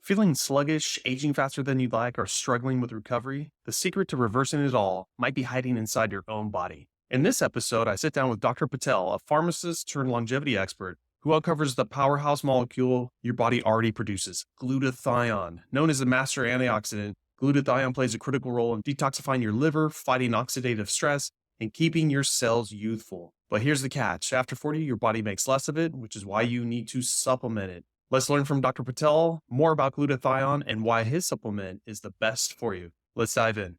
Feeling sluggish, aging faster than you'd like, or struggling with recovery? The secret to reversing it all might be hiding inside your own body. In this episode, I sit down with Dr. Patel, a pharmacist turned longevity expert, who uncovers the powerhouse molecule your body already produces, glutathione. Known as the master antioxidant, glutathione plays a critical role in detoxifying your liver, fighting oxidative stress, and keeping your cells youthful. But here's the catch. After 40, your body makes less of it, which is why you need to supplement it. Let's learn from Dr. Patel more about glutathione and why his supplement is the best for you. Let's dive in.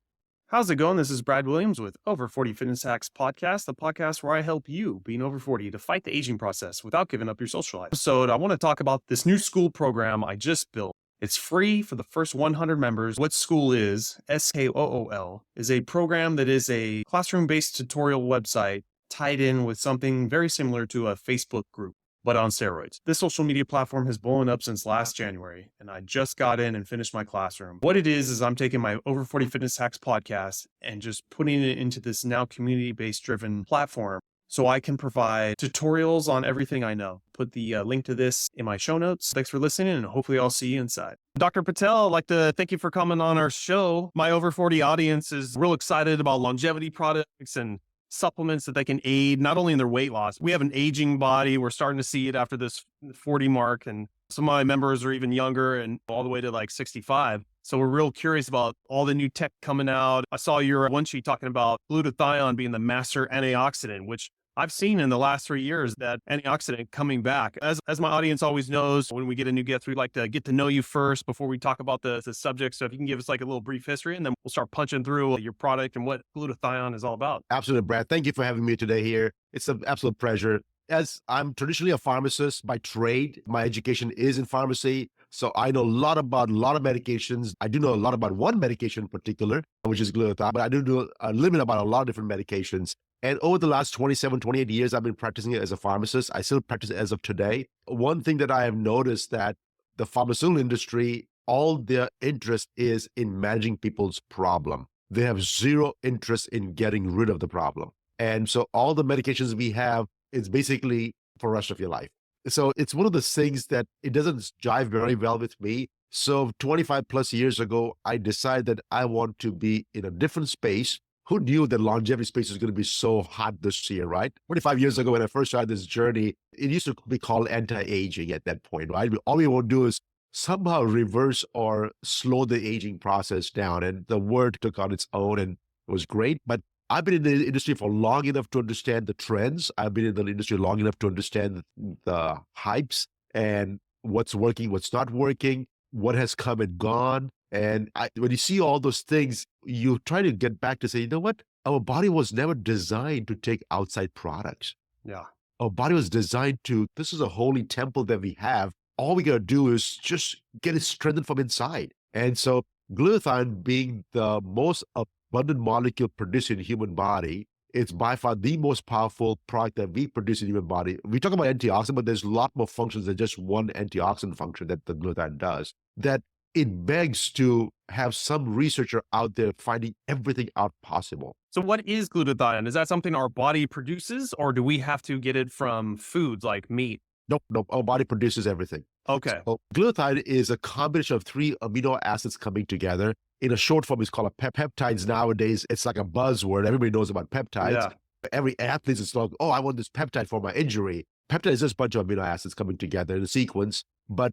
How's it going? This is Brad Williams with Over 40 Fitness Hacks Podcast, the podcast where I help you, being over 40, to fight the aging process without giving up your social life. So I want to talk about this new SKOOL program I just built. It's free for the first 100 members. What SKOOL is, SKOOL, is a program that is a classroom-based tutorial website tied in with something very similar to a Facebook group, but on steroids. This social media platform has blown up since last January, and I just got in and finished my classroom. What it is I'm taking my Over 40 Fitness Hacks podcast and just putting it into this now community-based driven platform so I can provide tutorials on everything I know. Put the link to this in my show notes. Thanks for listening, and hopefully I'll see you inside. Dr. Patel, I'd like to thank you for coming on our show. My Over 40 audience is real excited about longevity products and supplements that they can aid not only in their weight loss. We have an aging body. We're starting to see it after this 40 mark, and some of my members are even younger and all the way to like 65. So we're real curious about all the new tech coming out. I saw your one sheet talking about glutathione being the master antioxidant, which I've seen in the last 3 years that antioxidant coming back. As my audience always knows, when we get a new guest, we like to get to know you first before we talk about the subject. So if you can give us like a little brief history, and then we'll start punching through your product and what glutathione is all about. Absolutely, Brad. Thank you for having me today here. It's an absolute pleasure. As I'm traditionally a pharmacist by trade, my education is in pharmacy. So I know a lot about a lot of medications. I do know a lot about one medication in particular, which is glutathione, but I do know a little bit about a lot of different medications. And over the last 27, 28 years, I've been practicing it as a pharmacist. I still practice it as of today. One thing that I have noticed that the pharmaceutical industry, all their interest is in managing people's problem. They have zero interest in getting rid of the problem. And so all the medications we have is basically for the rest of your life. So it's one of those things that it doesn't jive very well with me. So 25 plus years ago, I decided that I want to be in a different space. Who knew that longevity space is going to be so hot this year, right? 25 years ago, when I first started this journey, it used to be called anti-aging at that point, right? All we want to do is somehow reverse or slow the aging process down. And the word took on its own and it was great. But I've been in the industry for long enough to understand the trends. I've been in the industry long enough to understand the hypes and what's working, what's not working, what has come and gone. And when you see all those things, you try to get back to say, you know what? Our body was never designed to take outside products. Yeah. Our body was designed to, this is a holy temple that we have. All we got to do is just get it strengthened from inside. And so glutathione being the most abundant molecule produced in the human body, it's by far the most powerful product that we produce in the human body. We talk about antioxidant, but there's a lot more functions than just one antioxidant function that the glutathione does. That it begs to have some researcher out there finding everything out possible. So what is glutathione? Is that something our body produces, or do we have to get it from foods like meat? Nope. Our body produces everything. Okay. So glutathione is a combination of 3 amino acids coming together. In a short form, it's called peptides nowadays. It's like a buzzword. Everybody knows about peptides. Yeah. Every athlete is like, oh, I want this peptide for my injury. Peptide is just a bunch of amino acids coming together in a sequence. But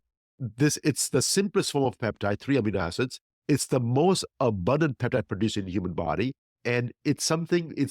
it's the simplest form of peptide, 3 amino acids. It's the most abundant peptide produced in the human body. And it's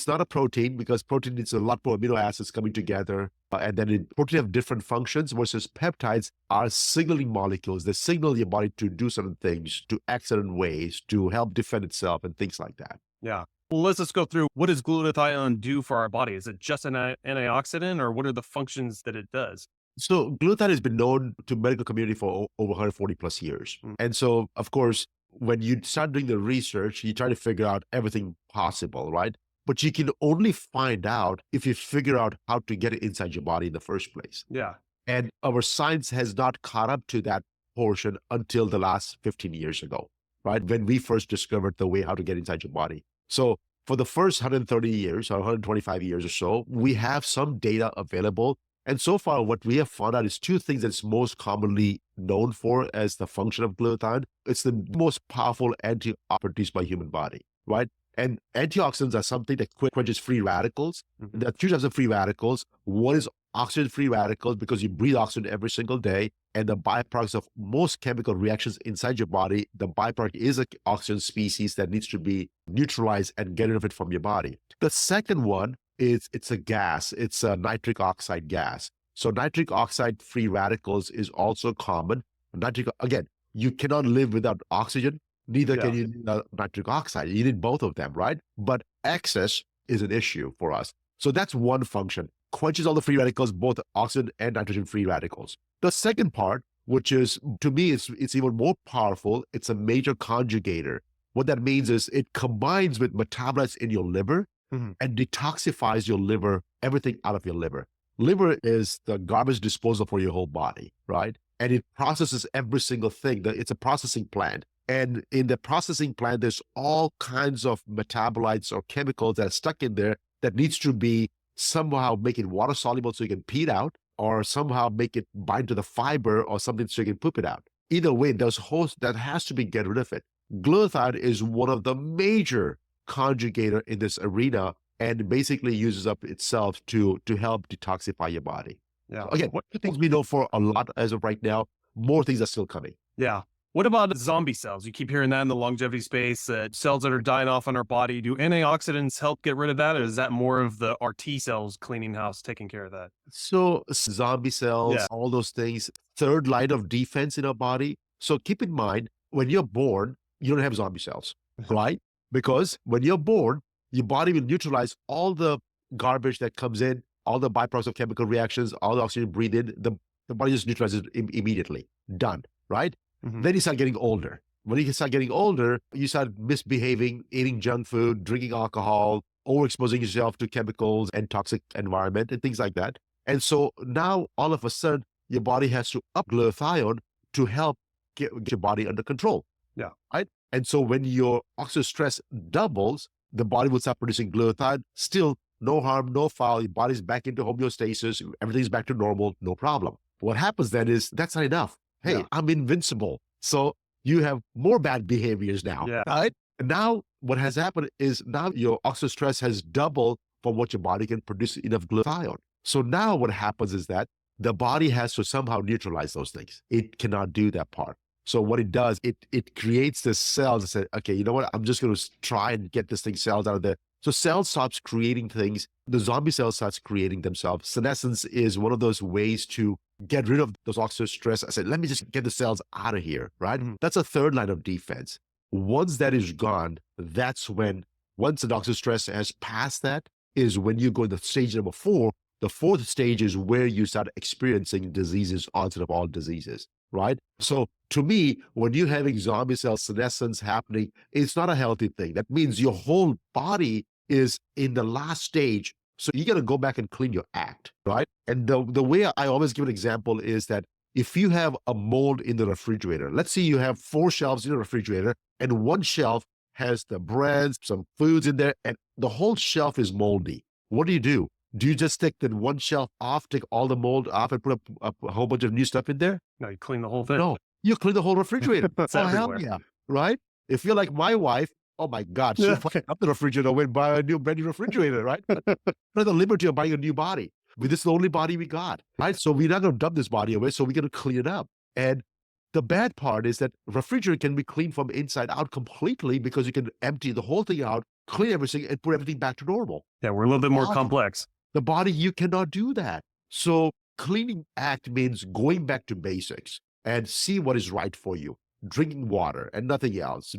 not a protein, because protein needs a lot more amino acids coming together. And then protein have different functions, versus peptides are signaling molecules. They signal your body to do certain things, to act certain ways, to help defend itself and things like that. Yeah. Well, let's just go through, what does glutathione do for our body? Is it just an antioxidant, or what are the functions that it does? So glutathione has been known to medical community for over 140 plus years. And so, of course, when you start doing the research, you try to figure out everything possible, right? But you can only find out if you figure out how to get it inside your body in the first place. Yeah. And our science has not caught up to that portion until the last 15 years ago, right? When we first discovered the way how to get inside your body. So for the first 130 years or 125 years or so, we have some data available And so far, what we have found out is two things that's most commonly known for as the function of glutathione. It's the most powerful antioxidant by human body, right? And antioxidants are something that quenches free radicals. There are two types of free radicals. One is oxygen free radicals because you breathe oxygen every single day. And the byproducts of most chemical reactions inside your body, the byproduct is an oxygen species that needs to be neutralized and get rid of it from your body. The second one is it's a gas. It's a nitric oxide gas. So nitric oxide free radicals is also common. Again, you cannot live without oxygen. Neither can you need nitric oxide. You need both of them, right? But excess is an issue for us. So that's one function. Quenches all the free radicals, both oxygen and nitrogen free radicals. The second part, which is, to me, it's even more powerful. It's a major conjugator. What that means is it combines with metabolites in your liver and detoxifies your liver, everything out of your liver. Liver is the garbage disposal for your whole body, right? And it processes every single thing. It's a processing plant. And in the processing plant, there's all kinds of metabolites or chemicals that are stuck in there that needs to be somehow make it water soluble so you can pee it out, or somehow make it bind to the fiber or something so you can poop it out. Either way, that has to be get rid of it. Glutathione is one of the major conjugator in this arena and basically uses up itself to help detoxify your body. Yeah. So again, what things we know for a lot as of right now, more things are still coming. Yeah. What about zombie cells? You keep hearing that in the longevity space, cells that are dying off in our body. Do antioxidants help get rid of that? Or is that more of our T cells cleaning house, taking care of that? So zombie cells, all those things, third line of defense in our body. So keep in mind, when you're born, you don't have zombie cells, right? Because when you're born, your body will neutralize all the garbage that comes in, all the byproducts of chemical reactions, all the oxygen breathed in, the body just neutralizes it immediately. Done, right? Then you start getting older. When you start getting older, you start misbehaving, eating junk food, drinking alcohol, overexposing yourself to chemicals and toxic environment and things like that. And so now all of a sudden, your body has to up glutathione to help get your body under control. Yeah. Right? And so when your oxidative stress doubles, the body will start producing glutathione. Still, no harm, no foul. Your body's back into homeostasis. Everything's back to normal. No problem. What happens then is that's not enough. Hey, I'm invincible. So you have more bad behaviors now, right? And now what has happened is now your oxidative stress has doubled from what your body can produce enough glutathione. So now what happens is that the body has to somehow neutralize those things. It cannot do that part. So what it does, it creates the cells that say, okay, you know what? I'm just going to try and get this thing cells out of there. So cell stops creating things. The zombie cell starts creating themselves. Senescence is one of those ways to get rid of those oxidative stress. I said, let me just get the cells out of here, right? That's a third line of defense. Once that is gone, that's when, once the oxidative stress has passed that, is when you go into stage number 4. The fourth stage is where you start experiencing diseases, onset of all diseases, right? So to me, when you're having zombie cell senescence happening, it's not a healthy thing. That means your whole body is in the last stage. So you got to go back and clean your act, right? And the way I always give an example is that if you have a mold in the refrigerator, let's say you have 4 shelves in the refrigerator and one shelf has the breads, some foods in there, and the whole shelf is moldy. What do? Do you just take that one shelf off, take all the mold off and put a whole bunch of new stuff in there? No, you clean the whole thing. No, you clean the whole refrigerator. It's everywhere. Hell yeah, right? If you're like my wife, oh my God, she'll fuck up the refrigerator, went buy a brand new refrigerator, right? But the liberty of buying a new body. This is the only body we got, right? So we're not going to dump this body away, so we're going to clean it up. And the bad part is that refrigerator can be cleaned from inside out completely because you can empty the whole thing out, clean everything, and put everything back to normal. Yeah, we're a little bit more complex. The body, you cannot do that. So cleaning act means going back to basics and see what is right for you. Drinking water and nothing else.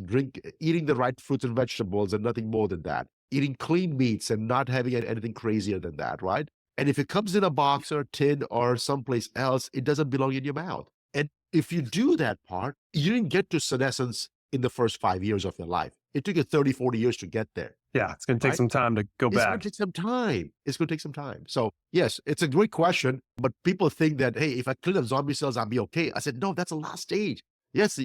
Eating the right fruits and vegetables and nothing more than that. Eating clean meats and not having anything crazier than that, right? And if it comes in a box or a tin or someplace else, it doesn't belong in your mouth. And if you do that part, you didn't get to senescence in the first 5 years of your life. It took you 30, 40 years to get there. Yeah, it's going to take some time to go back. It's going to take some time. It's going to take some time. So yes, it's a great question, but people think that, hey, if I clean up zombie cells, I'll be okay. I said, no, that's the last stage. Yes,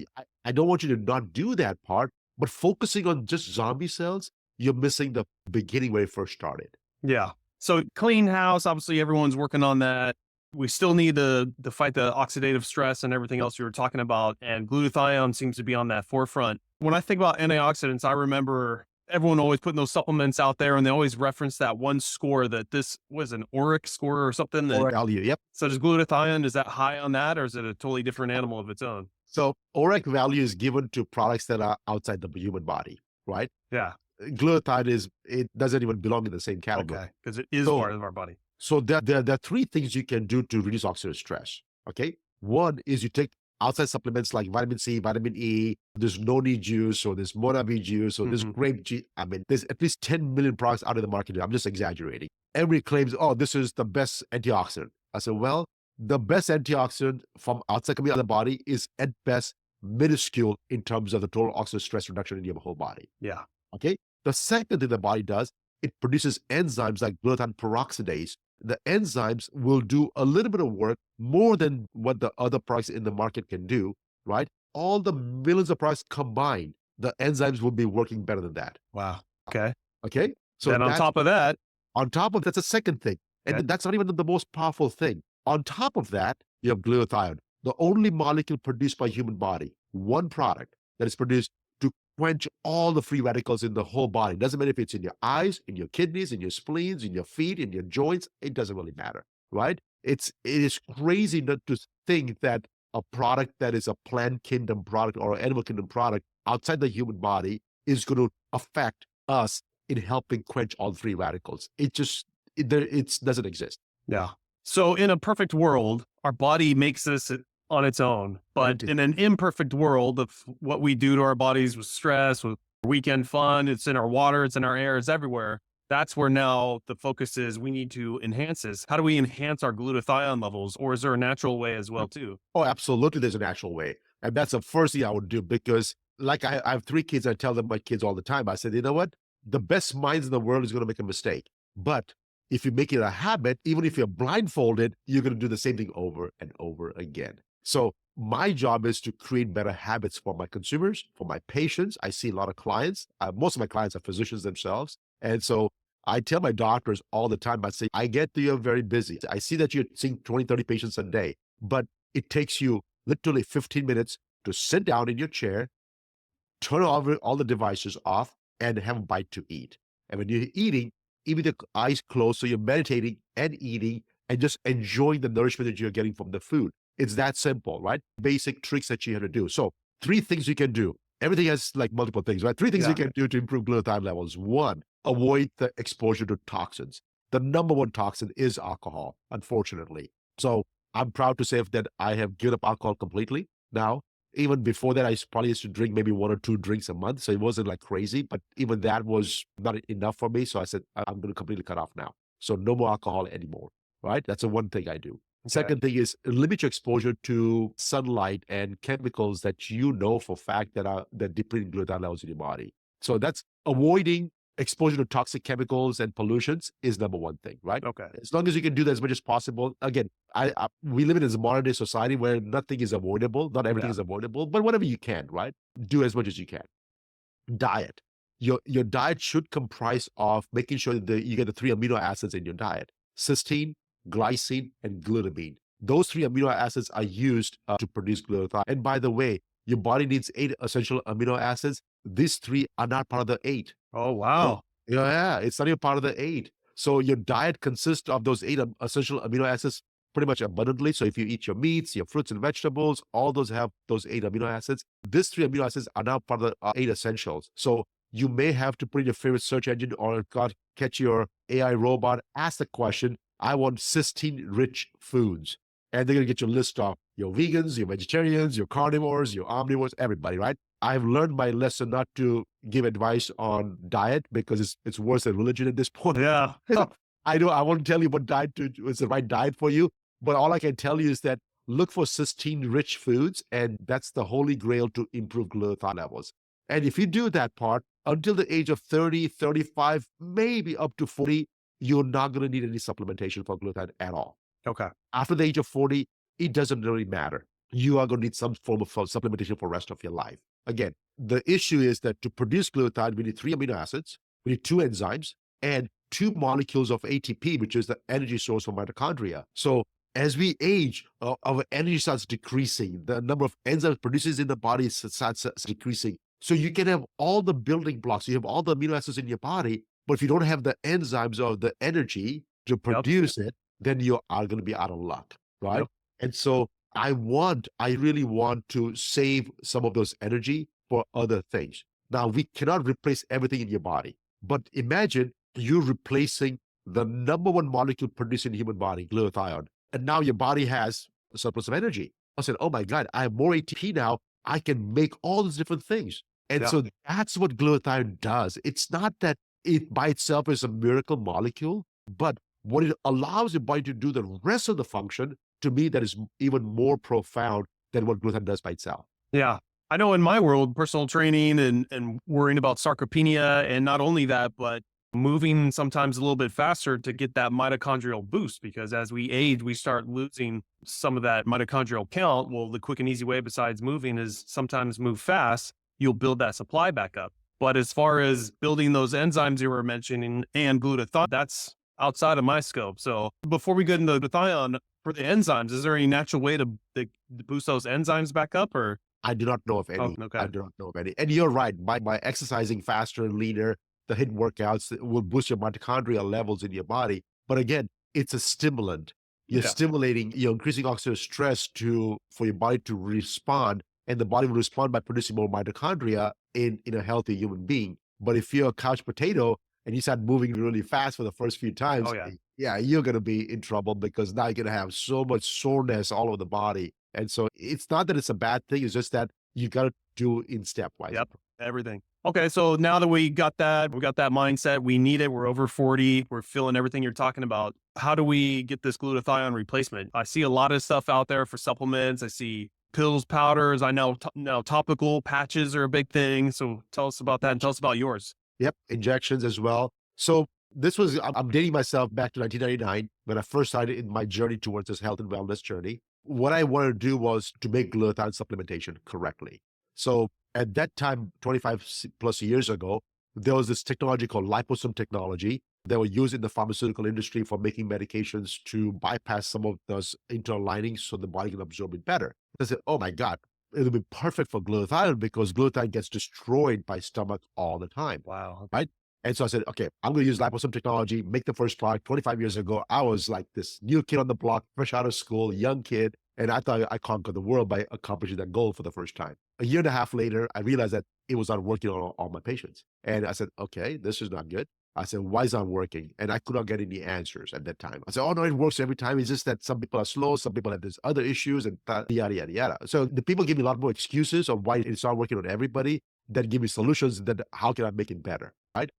I don't want you to not do that part, but focusing on just zombie cells, you're missing the beginning where it first started. Yeah. So clean house, obviously everyone's working on that. We still need to fight the oxidative stress and everything else you were talking about. And glutathione seems to be on that forefront. When I think about antioxidants, I remember everyone always putting those supplements out there, and they always reference that one score that this was an ORAC score or something. Or That, value. Yep. so does glutathione, is that high on that, or is it a totally different animal of its own? So ORAC value is given to products that are outside the human body, right? Yeah. Glutathione it doesn't even belong in the same category. Okay. Because it is So, part of our body. so there are three things you can do to reduce oxidative stress. Okay. One is you take outside supplements like vitamin C, vitamin E, there's noni juice, or there's Monavi juice, or there's grape juice. I mean, there's at least 10 million products out in the market. I'm just exaggerating. Everybody claims, oh, this is the best antioxidant. I said, well, the best antioxidant from outside coming out of the body is at best minuscule in terms of the total oxidative stress reduction in your whole body. Yeah. Okay. The second thing the body does, it produces enzymes like glutathione peroxidase. The enzymes will do a little bit of work more than what the other products in the market can do, right? All the millions of products combined, the enzymes will be working better than that. Wow. Okay. Okay. So then on top of that, that's a second thing. And okay, that's not even the most powerful thing. On top of that, you have glutathione, the only molecule produced by human body, one product that is produced to quench all the free radicals in the whole body. It doesn't matter if it's in your eyes, in your kidneys, in your spleens, in your feet, in your joints. It doesn't really matter, right? It is crazy not to think that a product that is a plant kingdom product or an animal kingdom product outside the human body is going to affect us in helping quench all free radicals. It doesn't exist. yeah. So in a perfect world, our body makes this on its own, but in an imperfect world of what we do to our bodies with stress, with weekend fun, it's in our water, it's in our air, it's everywhere. That's where now the focus is. We need to enhance this. How do we enhance our glutathione levels, or is there a natural way as well too? Oh, absolutely. There's a natural way. And that's the first thing I would do because like I have three kids. I tell them my kids all the time. I said, you know what? The best minds in the world is going to make a mistake. But if you make it a habit, even if you're blindfolded, you're going to do the same thing over and over again. So my job is to create better habits for my consumers, for my patients. I see a lot of clients. Most of my clients are physicians themselves. And so I tell my doctors all the time, I say, I get that you're very busy. I see that you're seeing 20, 30 patients a day, but it takes you literally 15 minutes to sit down in your chair, turn all the devices off, and have a bite to eat. And when you're eating, even the eyes closed, so you're meditating and eating and just enjoying the nourishment that you're getting from the food. It's that simple, right? Basic tricks that you have to do. So 3 things you can do. Everything has like multiple things, right? 3 things you can do to improve glutathione levels. 1, avoid the exposure to toxins. The number 1 toxin is alcohol, unfortunately. So I'm proud to say that I have given up alcohol completely now. Even before that, I probably used to drink maybe 1 or 2 drinks a month. So it wasn't like crazy, but even that was not enough for me. So I said, I'm going to completely cut off now. So no more alcohol anymore, right? That's the one thing I do. Second thing is limit your exposure to sunlight and chemicals that you know for a fact that depleting glutathione levels in your body. So that's avoiding exposure to toxic chemicals and pollutions is number 1 thing, right? Okay. As long as you can do that as much as possible. Again, we live in a modern day society where nothing is avoidable. Not everything is avoidable, but whatever you can, right? Do as much as you can. Diet. Your diet should comprise of making sure that you get the 3 amino acids in your diet: cysteine, glycine, and glutamine. Those 3 amino acids are used to produce glutathione. And by the way, your body needs 8 essential amino acids. These 3 are not part of the 8. Oh, wow. So, yeah, it's not even part of the 8. So your diet consists of those 8 essential amino acids pretty much abundantly. So if you eat your meats, your fruits and vegetables, all those have those 8 amino acids. These 3 amino acids are now part of the 8 essentials. So you may have to put in your favorite search engine or catch your AI robot, ask the question, I want cysteine-rich foods. And they're going to get you a list of your vegans, your vegetarians, your carnivores, your omnivores, everybody, right? I've learned my lesson not to give advice on diet because it's worse than religion at this point. Yeah. I won't tell you what diet is the right diet for you, but all I can tell you is that look for cysteine-rich foods, and that's the holy grail to improve glutathione levels. And if you do that part, until the age of 30, 35, maybe up to 40, you're not going to need any supplementation for glutathione at all. Okay. After the age of 40, it doesn't really matter. You are going to need some form of supplementation for the rest of your life. Again, the issue is that to produce glutathione, we need 3 amino acids, we need 2 enzymes, and 2 molecules of ATP, which is the energy source for mitochondria. So As we age, our energy starts decreasing. The number of enzymes produced in the body starts decreasing. So you can have all the building blocks, you have all the amino acids in your body, but if you don't have the enzymes or the energy to Yep. produce it, then you are going to be out of luck, right? Yep. And so I really want to save some of those energy for other things. Now, we cannot replace everything in your body, but imagine you replacing the number one molecule produced in the human body, glutathione, and now your body has a surplus of energy. I said, oh my God, I have more ATP now. I can make all these different things. And Yeah. so that's what glutathione does. It's not that it by itself is a miracle molecule, but what it allows your body to do the rest of the function, to me, that is even more profound than what glutathione does by itself. Yeah. I know in my world, personal training and worrying about sarcopenia, and not only that, but moving sometimes a little bit faster to get that mitochondrial boost, because as we age, we start losing some of that mitochondrial count. Well, the quick and easy way besides moving is sometimes move fast. You'll build that supply back up. But as far as building those enzymes you were mentioning and glutathione, that's outside of my scope. So before we get into glutathione, for the enzymes, is there any natural way to boost those enzymes back up, or? I do not know of Oh, any. okay. I do not know of any. And you're right. By exercising faster and leaner, the HIIT workouts will boost your mitochondrial levels in your body. But again, it's a stimulant. You're Yeah. stimulating, you're increasing oxidative stress for your body to respond, and the body will respond by producing more mitochondria in a healthy human being. But if you're a couch potato and you start moving really fast for the first few times, Oh, yeah. yeah, you're going to be in trouble, because now you're going to have so much soreness all over the body. And so it's not that it's a bad thing. It's just that you got to do in stepwise. Yep. Everything. Okay. So now that we got that mindset, we need it. We're over 40. We're feeling everything you're talking about. How do we get this glutathione replacement? I see a lot of stuff out there for supplements. I see pills, powders. I know now topical patches are a big thing. So tell us about that, and tell us about yours. Yep, injections as well. So I'm dating myself back to 1999 when I first started in my journey towards this health and wellness journey. What I wanted to do was to make glutathione supplementation correctly. So at that time, 25 plus years ago, there was this technology called liposome technology that were used in the pharmaceutical industry for making medications to bypass some of those internal linings so the body can absorb it better. I said, oh my God, it'll be perfect for glutathione, because glutathione gets destroyed by stomach all the time. Wow. Right? And so I said, okay, I'm going to use liposome technology, make the first product. 25 years ago, I was like this new kid on the block, fresh out of school, young kid. And I thought I conquered the world by accomplishing that goal for the first time. A year and a half later, I realized that it was not working on all my patients. And I said, okay, this is not good. I said, why is it not working? And I could not get any answers at that time. I said, oh no, it works every time. It's just that some people are slow, some people have these other issues, and yada, yada, yada. So the people give me a lot more excuses of why it's not working on everybody than give me solutions that how can I make it better, right?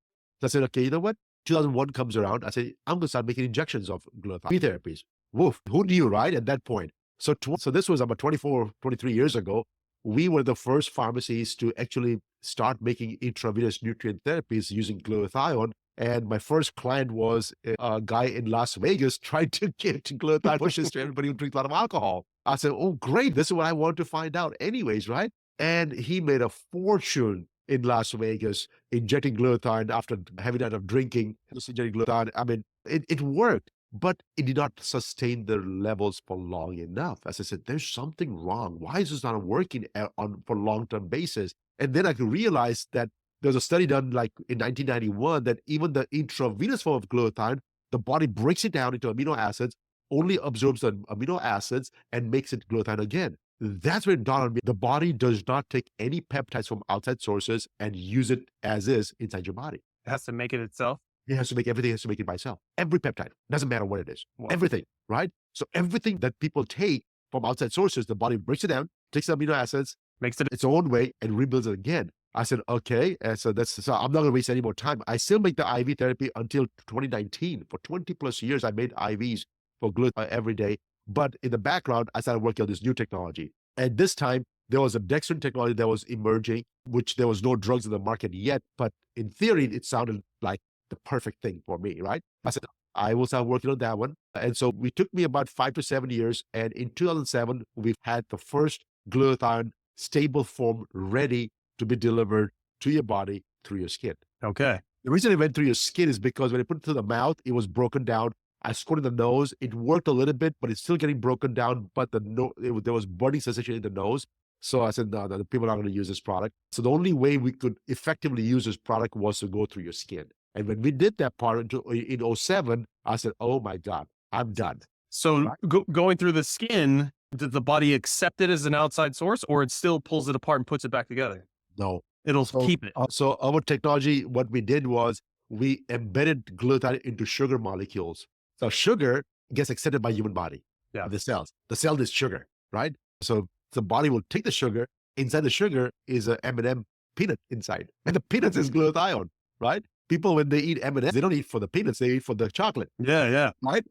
So I said, okay, you know what? 2001 comes around. I said, I'm going to start making injections of glutathione therapies. Woof, who knew, right? At that point. So this was about 24, 23 years ago. We were the first pharmacies to actually start making intravenous nutrient therapies using glutathione. And my first client was a guy in Las Vegas trying to get glutathione pushes to everybody who drinks a lot of alcohol. I said, oh, great. This is what I want to find out anyways, right? And he made a fortune in Las Vegas injecting glutathione after having enough drinking, just injecting glutathione. I mean, it worked, but it did not sustain the levels for long enough. As I said, there's something wrong. Why is this not working for long-term basis? And then I realized that there was a study done like in 1991 that even the intravenous form of glutathione, the body breaks it down into amino acids, only absorbs the amino acids and makes it glutathione again. That's where it dawned on me. The body does not take any peptides from outside sources and use it as is inside your body. It has to make it itself. It has to make everything, has to make it by itself. Every peptide, doesn't matter what it is. Wow. Everything, right? So everything that people take from outside sources, the body breaks it down, takes the amino acids, Makes it its own way, and rebuilds it again. I said, okay. And so I'm not going to waste any more time. I still make the IV therapy until 2019. For 20 plus years, I made IVs for glutathione every day. But in the background, I started working on this new technology. And this time, there was a dextrin technology that was emerging, which there was no drugs in the market yet. But in theory, it sounded like the perfect thing for me, right? I said, I will start working on that one. And so it took me about 5 to 7 years. And in 2007, we've had the first glutathione stable form ready to be delivered to your body through your skin. okay. The reason it went through your skin is because when I put it through the mouth, it was broken down I squirted in the nose. It worked a little bit, but it's still getting broken down. But there was burning sensation in the nose. So I said, no, the people are not going to use this product. So the only way we could effectively use this product was to go through your skin. And when we did that part in '07, I said, oh my God, I'm done. So Right? going through the skin, does the body accept it as an outside source, or it still pulls it apart and puts it back together? No. It'll So, keep it. so our technology, what we did was we embedded glutathione into sugar molecules. So sugar gets accepted by human body, Yeah. the cells. The cell is sugar, right? So the body will take the sugar. Inside the sugar is an M&M peanut inside. And the peanuts is glutathione, right? People, when they eat M&Ms, they don't eat for the peanuts, they eat for the chocolate, Yeah. right?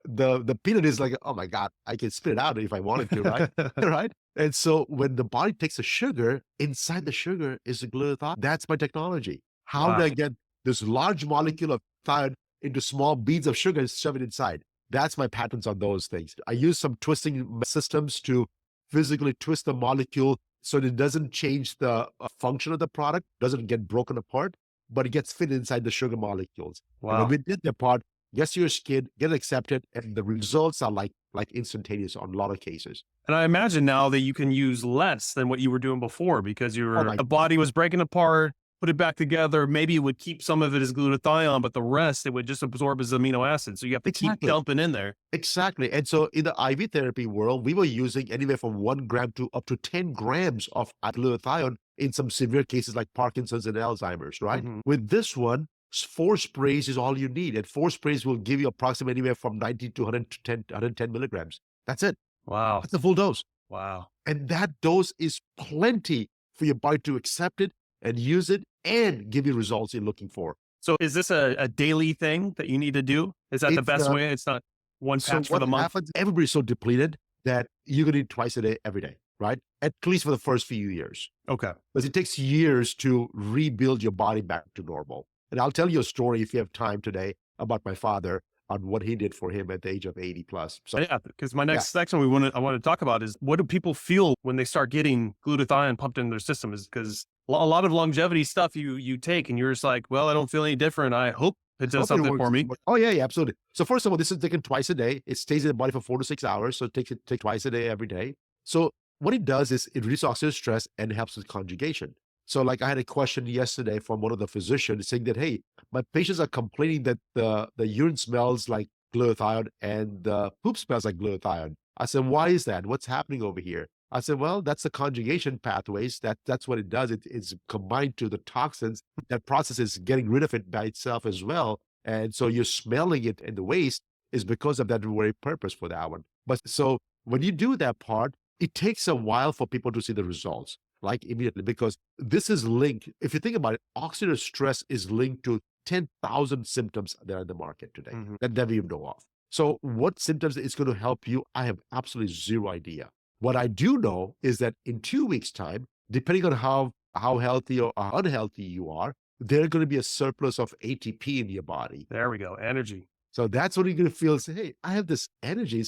The peanut is like, oh my God, I can spit it out if I wanted to, right? Right? And so when the body takes the sugar, inside the sugar is the glutathione. That's my technology. How do Wow. I get this large molecule of thione into small beads of sugar and shove it inside? That's my patents on those things. I use some twisting systems to physically twist the molecule so that it doesn't change the function of the product, doesn't get broken apart, but it gets fit inside the sugar molecules. And when Wow. we did the part, gets to your skin, get accepted, and the results are like instantaneous on a lot of cases. And I imagine now that you can use less than what you were doing before because my- the body was breaking apart, put it back together. Maybe it would keep some of it as glutathione, but the rest it would just absorb as amino acids. So you have to keep Exactly. dumping in there. Exactly. And so in the IV therapy world, we were using anywhere from 1 gram to up to 10 grams of glutathione in some severe cases like Parkinson's and Alzheimer's, right? Mhm. With this one, 4 sprays is all you need. And 4 sprays will give you approximately anywhere from 90 to 110 milligrams. That's it. Wow. That's the full dose. Wow. And that dose is plenty for your body to accept it and use it and give you results you're looking for. So is this a daily thing that you need to do? Is that the It's, best way? It's not one So patch for what the month? happens, everybody's so depleted that you're going to eat twice a day, every day, right? At least for the first few years. Okay. Because it takes years to rebuild your body back to normal. And I'll tell you a story if you have time today about my father on what he did for him at the age of 80 plus. So Yeah, because my next section I want to talk about is what do people feel when they start getting glutathione pumped in their system? Is because a lot of longevity stuff you take and you're just like, well, I don't feel any different. I hope it does something for me. Oh yeah, absolutely. So first of all, this is taken twice a day. It stays in the body for 4 to 6 hours. So take twice a day, every day. So what it does is it reduces oxidative stress and helps with conjugation. So like I had a question yesterday from one of the physicians saying that, hey, my patients are complaining that the urine smells like glutathione and the poop smells like glutathione. I said, why is that? What's happening over here? I said, well, that's the conjugation pathways. That's what it does. It's combined to the toxins. That process is getting rid of it by itself as well. And so you're smelling it in the waste is because of that very purpose for that one. But so when you do that part, it takes a while for people to see the results, like immediately, because this is linked. If you think about it, oxidative stress is linked to 10,000 symptoms that are in the market today that we know of. So what symptoms is going to help you? I have absolutely zero idea. What I do know is that in 2 weeks' time, depending on how healthy or unhealthy you are, there's going to be a surplus of ATP in your body. There we go. Energy. So that's what you're going to feel. Say, hey, I have this energy.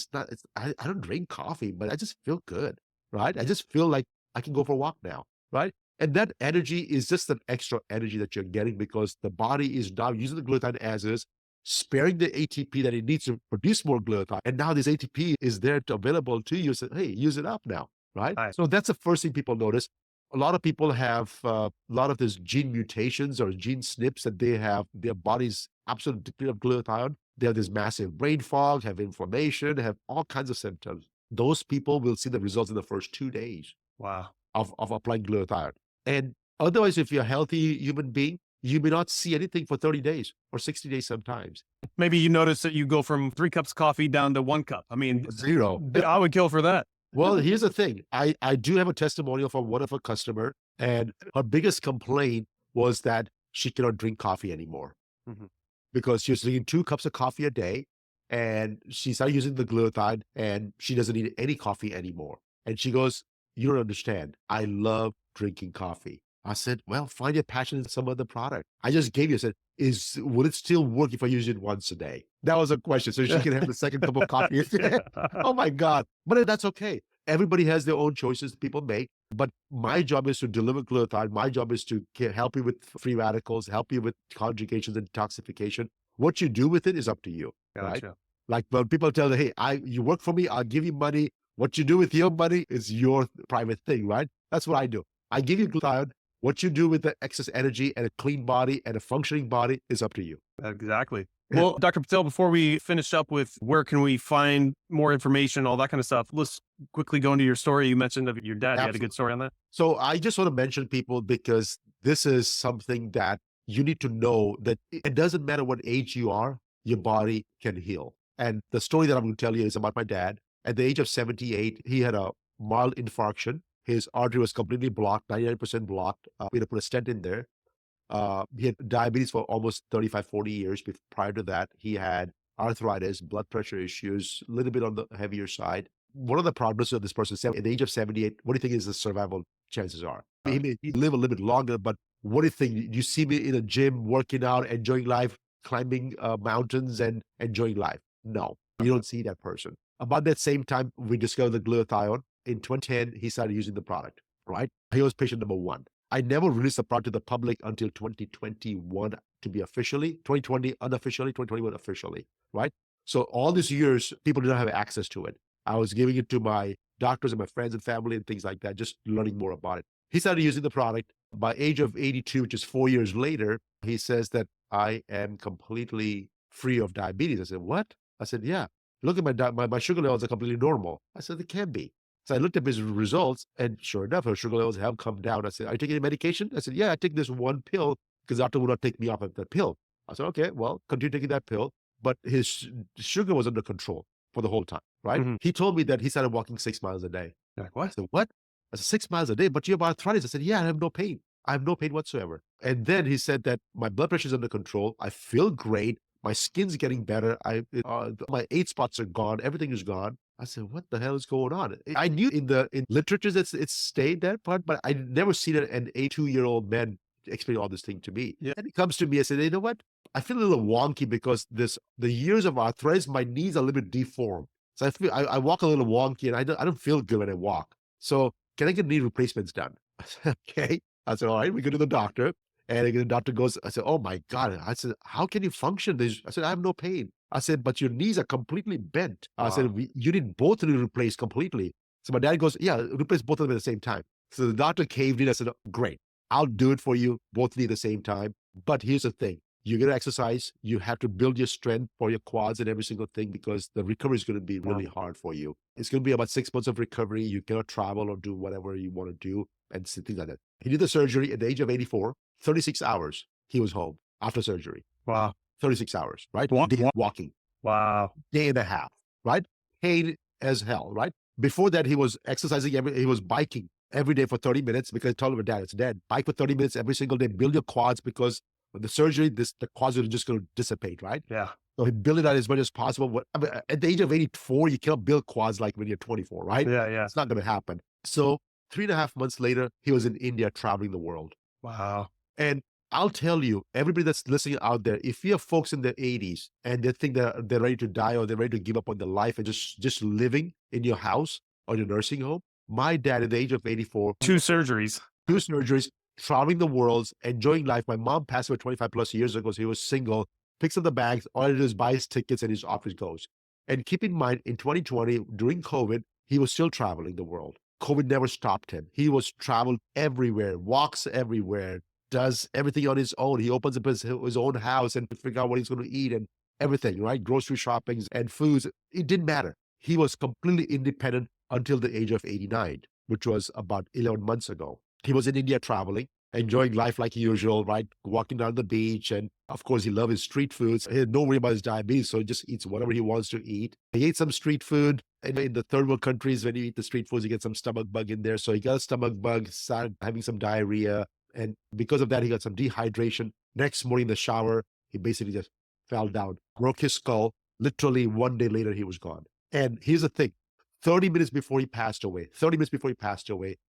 I don't drink coffee, but I just feel good, right? I just feel like I can go for a walk now, right? And that energy is just an extra energy that you're getting because the body is now using the glutathione as is, sparing the ATP that it needs to produce more glutathione. And now this ATP is there available to you. So, hey, use it up now, right? Right. So that's the first thing people notice. A lot of people have a lot of these gene mutations or gene SNPs that they have, their body's absolutely depleted of glutathione. They have this massive brain fog, have inflammation, have all kinds of symptoms. Those people will see the results in the first 2 days Wow. of applying glutathione. And otherwise, if you're a healthy human being, you may not see anything for 30 days or 60 days sometimes. Maybe you notice that you go from 3 cups of coffee down to 1 cup. I mean, 0. I would kill for that. Well, here's the thing. I do have a testimonial from one of a customer, and her biggest complaint was that she cannot drink coffee anymore because she was drinking 2 cups of coffee a day, and she started using the glutathione, and she doesn't need any coffee anymore. And she goes, you don't understand. I love drinking coffee. I said, well, find your passion in some other product. I just gave you, I said, would it still work if I use it once a day? That was a question. So she can have the second cup of coffee. Oh my God. But that's okay. Everybody has their own choices that people make. But my job is to deliver glutathione. My job is to help you with free radicals, help you with conjugations and detoxification. What you do with it is up to you. Gotcha. Right? Like when people tell them, hey, you work for me, I'll give you money. What you do with your money is your private thing, right? That's what I do. I give you glutathione. What you do with the excess energy and a clean body and a functioning body is up to you. Exactly. Well, Dr. Patel, before we finish up with where can we find more information, all that kind of stuff, let's quickly go into your story. You mentioned of your dad. You had a good story on that? So I just want to mention people because this is something that you need to know that it doesn't matter what age you are, your body can heal. And the story that I'm going to tell you is about my dad. At the age of 78, he had a mild infarction. His artery was completely blocked, 99% blocked. We had to put a stent in there. He had diabetes for almost 35, 40 years. Prior to that, he had arthritis, blood pressure issues, a little bit on the heavier side. One of the problems of this person, at the age of 78, what do you think is the survival chances are? He may live a little bit longer, but what do you think? You see me in a gym, working out, enjoying life, climbing mountains and enjoying life? No, you don't see that person. About that same time, we discovered the glutathione. In 2010, he started using the product, right? He was patient number one. I never released the product to the public until 2021 to be officially, 2020 unofficially, 2021 officially, right? So all these years, people did not have access to it. I was giving it to my doctors and my friends and family and things like that, just learning more about it. He started using the product. By age of 82, which is 4 years later, he says that I am completely free of diabetes. I said, what? I said, yeah. Look at my sugar levels are completely normal. I said, they can be. So I looked at his results, and sure enough, her sugar levels have come down. I said, are you taking any medication? I said, yeah, I take this one pill because the doctor would not take me off of that pill. I said, okay, well, continue taking that pill. But his sugar was under control for the whole time, right? Mm-hmm. He told me that he started walking 6 miles a day. You're like, what? I said, what? I said, 6 miles a day, but you have arthritis. I said, yeah, I have no pain. I have no pain whatsoever. And then he said that my blood pressure is under control. I feel great. My skin's getting better. My 8 spots are gone. Everything is gone. I said, what the hell is going on? I knew in literature that it's stayed that part, but I never seen an 82-year-old man explain all this thing to me. Yeah. And he comes to me, I said, you know what? I feel a little wonky because the years of arthritis, my knees are a little bit deformed. So I walk a little wonky and I don't feel good when I walk. So can I get knee replacements done? I said, okay. I said, all right, we go to the doctor. And the doctor goes, I said, oh my God. I said, how can you function? I said, I have no pain. I said, but your knees are completely bent. Wow. I said, you need both to be replaced completely. So my dad goes, yeah, replace both of them at the same time. So the doctor caved in. I said, great, I'll do it for you, both need at the same time. But here's the thing. You're going to exercise. You have to build your strength for your quads and every single thing because the recovery is going to be really hard for you. It's going to be about 6 months of recovery. You cannot travel or do whatever you want to do and things like that. He did the surgery at the age of 84, 36 hours. He was home after surgery. Wow. 36 hours, right? Walking. Wow. Day and a half, right? Pain as hell, right? Before that, he was exercising, he was biking every day for 30 minutes because I told him, Dad, it's dead. Bike for 30 minutes every single day. Build your quads because with the surgery, the quads are just going to dissipate, right? Yeah. So he built it out as much as possible. At the age of 84, you cannot build quads like when you're 24, right? Yeah. It's not going to happen. So 3.5 months later, he was in India traveling the world. Wow. And I'll tell you, everybody that's listening out there, if you have folks in their 80s and they think that they're ready to die or they're ready to give up on their life and just living in your house or your nursing home, my dad at the age of 84, 2 surgeries, traveling the world, enjoying life. My mom passed away 25 plus years ago, so he was single, picks up the bags, all he does buys tickets and his office goes. And keep in mind, in 2020, during COVID, he was still traveling the world. COVID never stopped him. He was traveled everywhere, walks everywhere, does everything on his own. He opens up his own house and figure out what he's going to eat and everything, right? Grocery shoppings and foods. It didn't matter. He was completely independent until the age of 89, which was about 11 months ago. He was in India traveling, enjoying life like usual, right? Walking down the beach. And of course, he loved his street foods. He had no worry about his diabetes, so he just eats whatever he wants to eat. He ate some street food. And in the third world countries, when you eat the street foods, you get some stomach bug in there. So he got a stomach bug, started having some diarrhea. And because of that, he got some dehydration. Next morning in the shower, he basically just fell down, broke his skull. Literally 1 day later, he was gone. And here's the thing. 30 minutes before he passed away,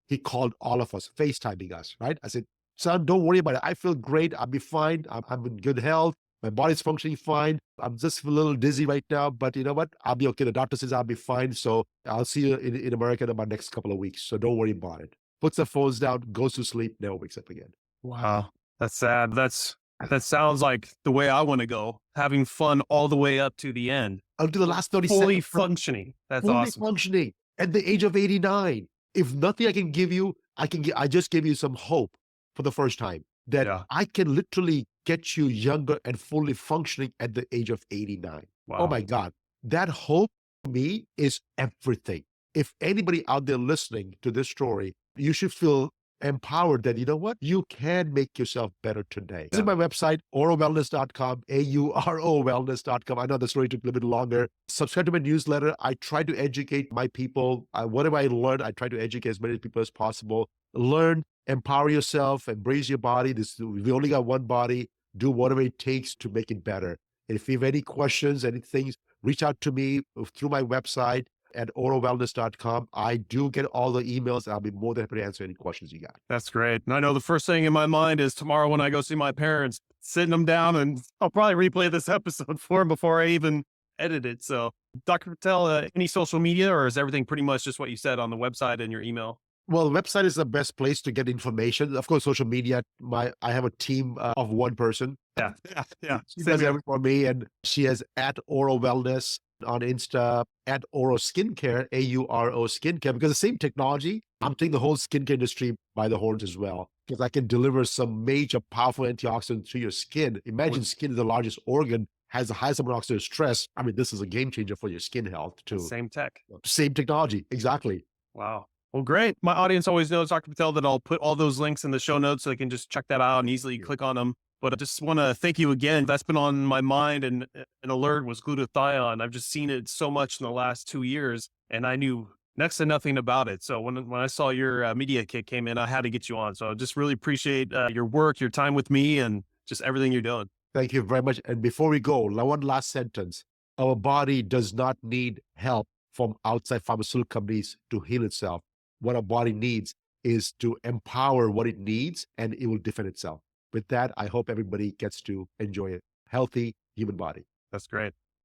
he called all of us, FaceTiming us, right? I said, son, don't worry about it. I feel great. I'll be fine. I'm in good health. My body's functioning fine. I'm just a little dizzy right now, but you know what? I'll be okay. The doctor says I'll be fine. So I'll see you in America in about next couple of weeks. So don't worry about it. Puts the phones down, goes to sleep, never wakes up again. Wow. That's sad. That's That sounds like the way I want to go, having fun all the way up to the end, Until the last 30 fully seconds, bro. functioning. That's Fully awesome. functioning at the age of 89. If nothing I can give you, I just gave you some hope for the first time that Yeah. I can literally get you younger and fully functioning at the age of 89. Oh Wow. my God. That hope to me is everything. If anybody out there listening to this story, you should feel empowered that, you know what, you can make yourself better today. Visit my website, aurowellness.com, AURO wellness.com. I know the story took a little bit longer. Subscribe to my newsletter. I try to educate my people. Whatever I learn, I try to educate as many people as possible. Learn, empower yourself, embrace your body. We only got one body. Do whatever it takes to make it better. And if you have any questions, anything, reach out to me through my website at aurowellness.com. I do get all the emails. I'll be more than happy to answer any questions you got. That's great. And I know the first thing in my mind is tomorrow when I go see my parents, sitting them down, and I'll probably replay this episode for them before I even edit it. So, Dr. Patel, any social media, or is everything pretty much just what you said on the website and your email? Well, the website is the best place to get information. Of course, social media, I have a team of one person. Yeah. She does everything for me, and she is at Oro Wellness on Insta, at Oro Skincare, AURO Skincare, because the same technology, I'm taking the whole skincare industry by the horns as well, because I can deliver some major powerful antioxidants to your skin. Imagine skin is the largest organ, has the highest amount of oxidative stress. I mean, this is a game changer for your skin health too. Same tech. Same technology, exactly. Wow. Well, great. My audience always knows, Dr. Patel, that I'll put all those links in the show notes so they can just check that out and easily click on them. But I just want to thank you again. That's been on my mind, and an alert was glutathione. I've just seen it so much in the last 2 years, and I knew next to nothing about it. So when I saw your media kit came in, I had to get you on. So I just really appreciate your work, your time with me, and just everything you're doing. Thank you very much. And before we go, one last sentence. Our body does not need help from outside pharmaceutical companies to heal itself. What our body needs is to empower what it needs, and it will defend itself. With that, I hope everybody gets to enjoy a healthy human body. That's great.